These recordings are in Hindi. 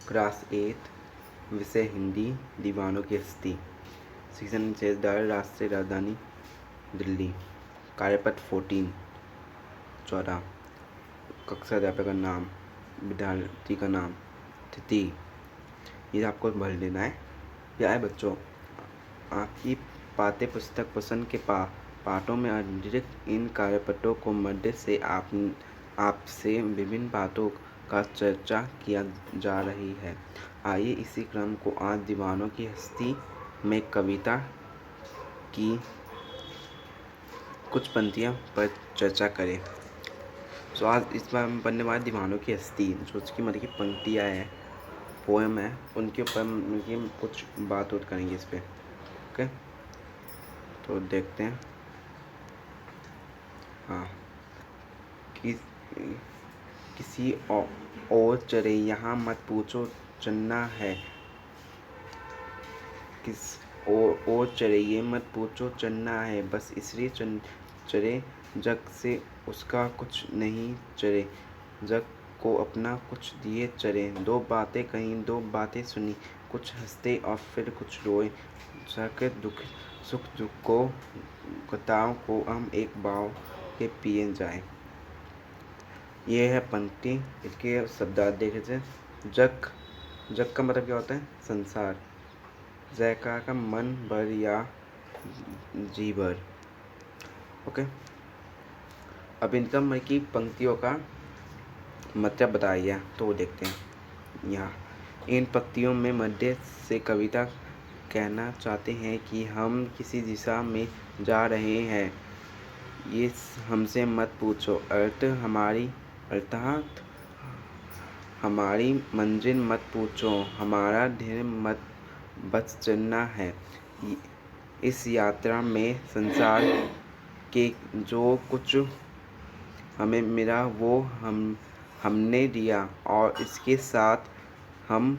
क्लास 8 विषय हिंदी दीवानों की हस्ती। सीजन जैसदार राष्ट्रीय राजधानी दिल्ली। कार्यपत्र 14 14। कक्षा अध्यापक का नाम, विद्यार्थी का नाम, तिथि, ये आपको भर लेना है। प्यारे बच्चों, आपकी पाठ्य पुस्तक पसंद के पाठों में अतिरिक्त इन कार्यपत्रों को मध्य से आपसे विभिन्न बातों का चर्चा किया जा रही है। आइए इसी क्रम को आज दीवानों की हस्ती में कविता की कुछ पंक्तियों पर चर्चा करें। तो आज इस बार हम पढ़ने वाले दीवानों की हस्ती, जो उसकी मतलब की पंक्तियाँ हैं, पोएम है, उनके ऊपर हम कुछ बात करेंगे इस पर। ओके, तो देखते हैं। हाँ, किसी और चरे यहाँ मत पूछो चलना है। किस और चरे ये मत पूछो चलना है, बस इसलिए चरे जग से उसका कुछ नहीं चरे, जग को अपना कुछ दिए चरे। दो बातें कहीं, दो बातें सुनी, कुछ हंसते और फिर कुछ रोए, जाकर दुख सुख दुख को कताओं को हम एक बाव के पिए जाए। ये है पंक्ति। इसके शब्दार्थ देखे थे। जग, जग का मतलब क्या होता है? संसार। जयकार का मन भर या जी भर। ओके, अब इनका मन की पंक्तियों का मतलब बताइए, तो देखते हैं। यहाँ इन पंक्तियों में मध्य से कविता कहना चाहते हैं कि हम किसी दिशा में जा रहे हैं, ये हमसे मत पूछो। अर्थात हमारी मंजिल मत पूछो, हमारा ध्येय मत बस चलना है। इस यात्रा में संसार के जो कुछ हमें मिला वो हमने दिया, और इसके साथ हम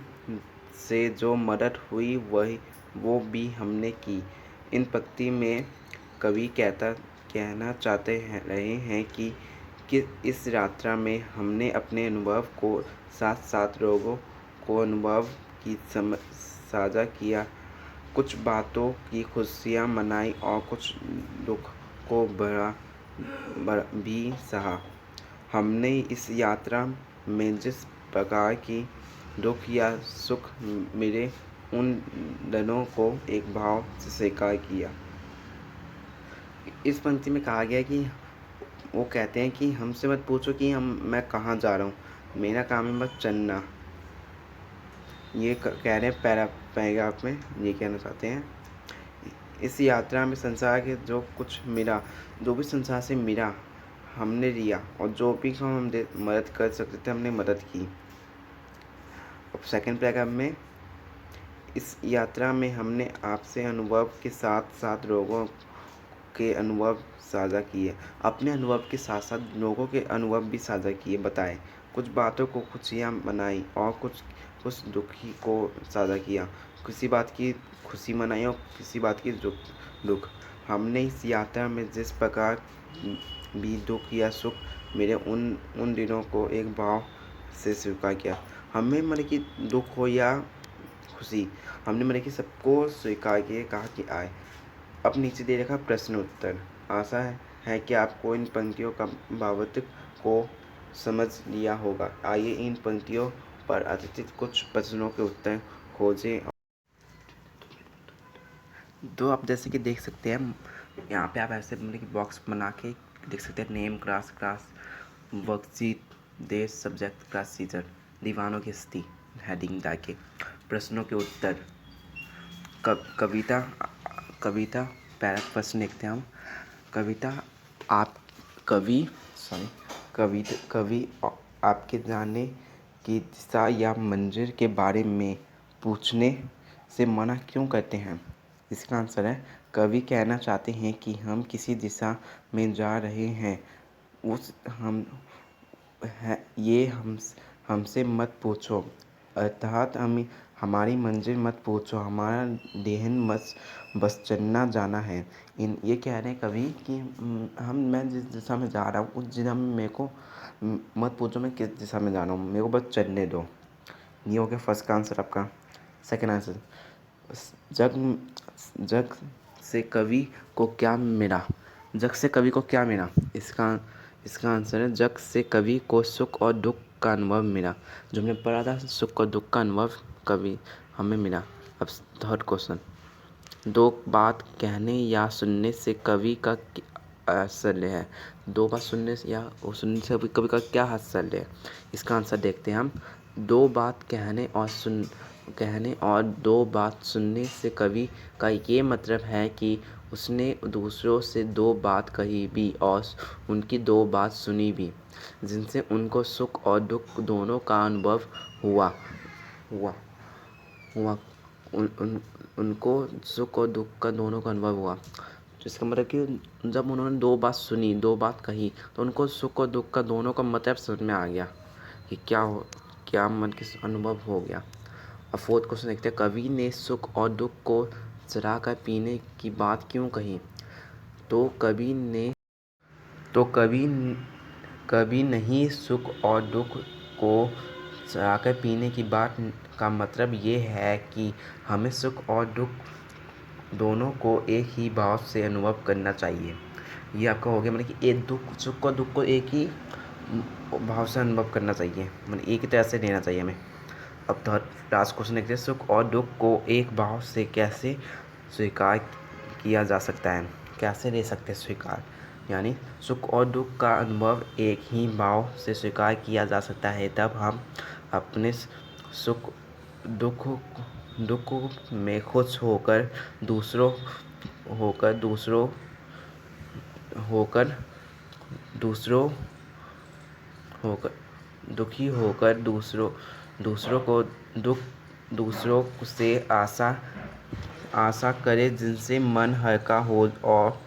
से जो मदद हुई वो भी हमने की। इन पंक्ति में कवि कहना चाहते रहे हैं कि इस यात्रा में हमने अपने अनुभव को साथ साथ लोगों को अनुभव की साझा किया, कुछ बातों की खुशियाँ मनाई और कुछ दुख को भी सहा। हमने इस यात्रा में जिस प्रकार की दुख या सुख मिले, उन दोनों को एक भाव से स्वीकार किया। इस पंक्ति में कहा गया है कि वो कहते हैं कि हमसे मत पूछो कि मैं कहाँ जा रहा हूँ, मेरा काम है बस चलना। ये कह रहे हैं पैराग्राफ में, ये कहना चाहते हैं। इस यात्रा में संसार के जो कुछ मिला, जो भी संसार से मिला हमने लिया, और जो भी हम मदद कर सकते थे हमने मदद की। अब सेकंड पैराग्राफ में, इस यात्रा में हमने आपसे अनुभव के साथ साथ लोगों के अनुभव साझा किए। अपने अनुभव के साथ साथ लोगों के अनुभव भी साझा किए, बताए। कुछ बातों को खुशियाँ मनाई और कुछ दुखी को साझा किया। किसी बात की खुशी मनाई और किसी बात की दुख। हमने इस यात्रा में जिस प्रकार भी दुख या सुख मेरे उन दिनों को एक भाव से स्वीकार किया। हमें मतलब कि दुख हो या खुशी, हमने मतलब कि सबको स्वीकार किए, कहा कि आए। अब नीचे दे रखा प्रश्न उत्तर। आशा है कि आपको इन पंक्तियों का भावार्थ को समझ लिया होगा। आइए इन पंक्तियों पर आधारित कुछ प्रश्नों के उत्तर खोजें। तो आप जैसे कि देख सकते हैं, यहाँ पे आप ऐसे मतलब कि बॉक्स बना के देख सकते हैं। नेम, क्लास, वर्कशीट, देश, सब्जेक्ट, क्लास टीचर, दीवानों की हस्ती, हेडिंग डाके, प्रश्नों के उत्तर, कविता पहला प्रश्न लिखते हैं हम। कवि आपके जाने की दिशा या मंजिल के बारे में पूछने से मना क्यों करते हैं? इसका आंसर है, कवि कहना चाहते हैं कि हम किसी दिशा में जा रहे हैं, हमसे मत पूछो। अर्थात हमारी मंजिल मत पूछो, हमारा ध्येय बस चलना जाना है। ये कह रहे हैं कवि कि मैं जिस दिशा में जा रहा हूँ उस दिशा में मेरे को मत पूछो मैं किस दिशा में जा रहा हूँ, मेरे को बस चलने दो। ये हो गया फर्स्ट का आंसर आपका। सेकंड आंसर, जग जग से कवि को क्या मिला? जग से कवि को क्या मिला? इसका आंसर है जग से कवि को सुख और दुख का अनुभव मिला। जो हमने पढ़ा था, सुख और दुख का अनुभव कवि हमें मिला। अब थर्ड क्वेश्चन, दो बात कहने या सुनने से कवि का आश्चर्य है। दो बात सुनने से या सुनने से कवि का क्या आश्चर्य है? इसका आंसर देखते हैं हम। दो बात कहने और दो बात सुनने से कवि का ये मतलब है कि उसने दूसरों से दो बात कही भी और उनकी दो बात सुनी भी, जिनसे उनको सुख और दुख दोनों का अनुभव हुआ हुआ हुआ उन, उन, उनको सुख और दुख का दोनों का अनुभव हुआ। तो इसका मतलब कि जब उन्होंने दो बात सुनी, दो बात कही, तो उनको सुख और दुख का दोनों का मतलब समझ में आ गया कि क्या मन के अनुभव हो गया। अब फोर्थ क्वेश्चन देखते हैं, कवि ने सुख और दुख को चरा कर पीने की बात क्यों कही? तो कवि नहीं सुख और दुख को चराकर पीने की बात का मतलब ये है कि हमें सुख और दुख दोनों को एक ही भाव से अनुभव करना चाहिए। ये आपका हो गया, मतलब कि एक सुख और दुख को एक ही भाव से अनुभव करना चाहिए, मतलब एक ही तरह से लेना चाहिए हमें। अब थर्ड लास्ट क्वेश्चन देखते हैं, सुख और दुख को एक भाव से कैसे स्वीकार किया जा सकता है? कैसे ले सकते हैं स्वीकार? यानी सुख और दुख का अनुभव एक ही भाव से स्वीकार किया जा सकता है, तब हम अपने सुख दुख में खुश होकर दूसरों होकर दूसरों होकर दूसरों होकर दुखी होकर दूसरों को दुख दूसरों से आशा करें, जिनसे मन हल्का हो और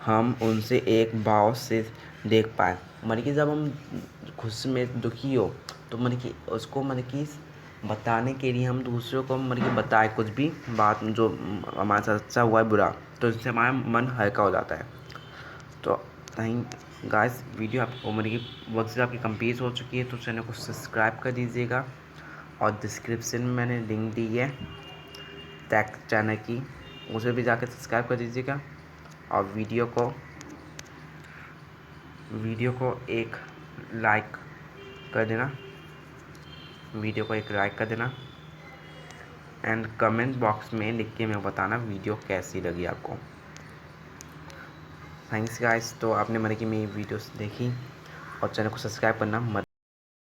हम उनसे एक भाव से देख पाए। मतलब कि जब हम खुशी में दुखी हो तो मतलब कि उसको मतलब कि बताने के लिए हम दूसरों को मतलब कि बताए कुछ भी बात जो हमारे साथ अच्छा हुआ है बुरा, तो इससे हमारा मन हल्का हो जाता है। तो थैंक गाइस, वीडियो आपको मतलब कि वक्त से आपकी कंप्लीट हो चुकी है, तो चैनल को सब्सक्राइब कर दीजिएगा और डिस्क्रिप्शन में मैंने लिंक दी है टैग चैनल की, उसे भी जाकर सब्सक्राइब कर दीजिएगा और वीडियो को एक लाइक कर देना एंड कमेंट बॉक्स में लिख के मैं बताना वीडियो कैसी लगी आपको। Thanks guys. तो आपने मतलब कि मेरी वीडियोस देखी और चैनल को सब्सक्राइब करना मत